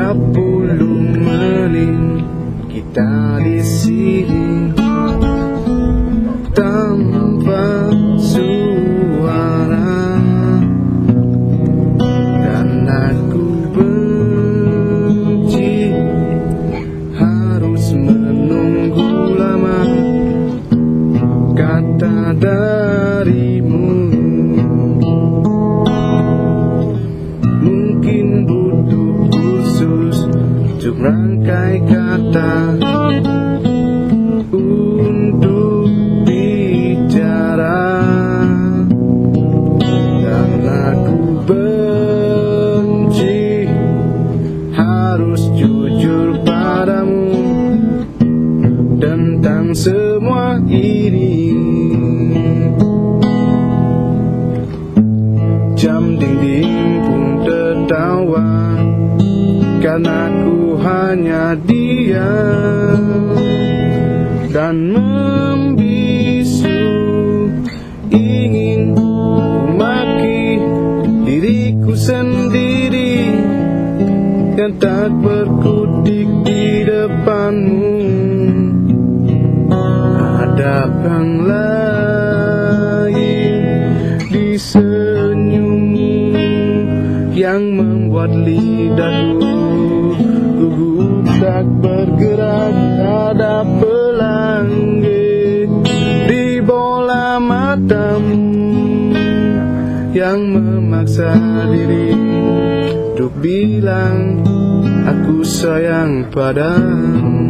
30 menit kita di sini tanpa suara, dan aku benci harus menunggu lama kata darimu. Mungkin butuh khusus untuk rangkai kata untuk bicara, dan aku benci harus jujur padamu tentang semua ini. Jam dinding pun tertawa karena ku hanya diam dan membisu, ingin memaki diriku sendiri yang tak berkutik di depanmu. Ada yang lain di senyummu yang membuat lidahku gugup tak bergerak. Ada pelangi di bola matamu yang memaksa diri untuk bilang aku sayang padamu.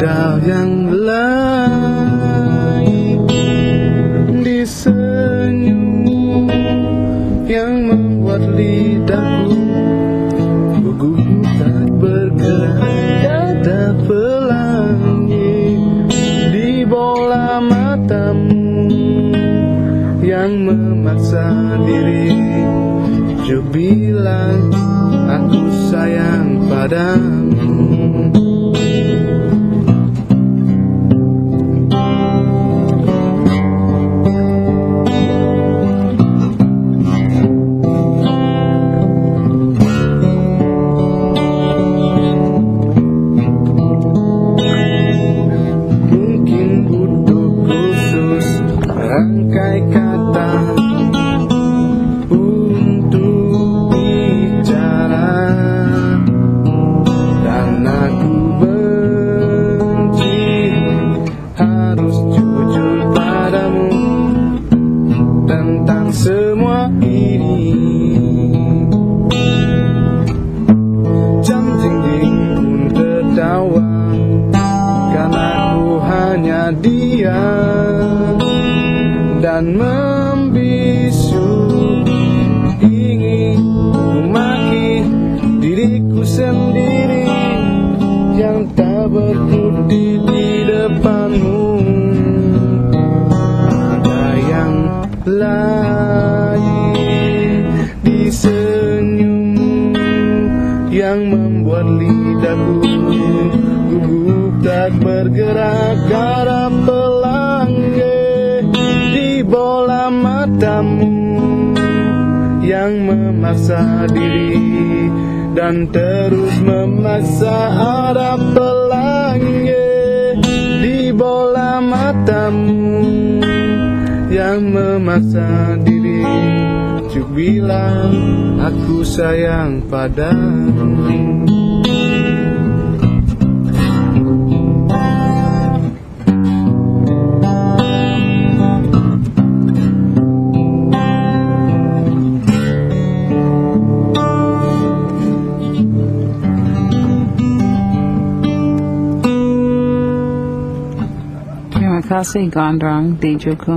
Ada yang lain di senyummu yang membuat lidahku gugup tak bergerak. Ada pelangi di bola matamu yang memaksa diri untuk bilang aku sayang padamu. Rangkai kata untuk bicara, dan aku benci harus jujur padamu tentang semua ini. Jam dinding pun tertawa karena aku hanya diam dan membisu, ingin memaki diriku sendiri yang tak berkutik di depanmu. Ada yang lain di senyummu yang membuat lidahku gugup tak bergerak. Ada pelangi di bola matamu yang memaksa diri dan terus memaksa. Ada pelangi di bola matamu yang memaksa diri untuk bilang aku sayang padamu. Terima kasih Gondrong Djuku.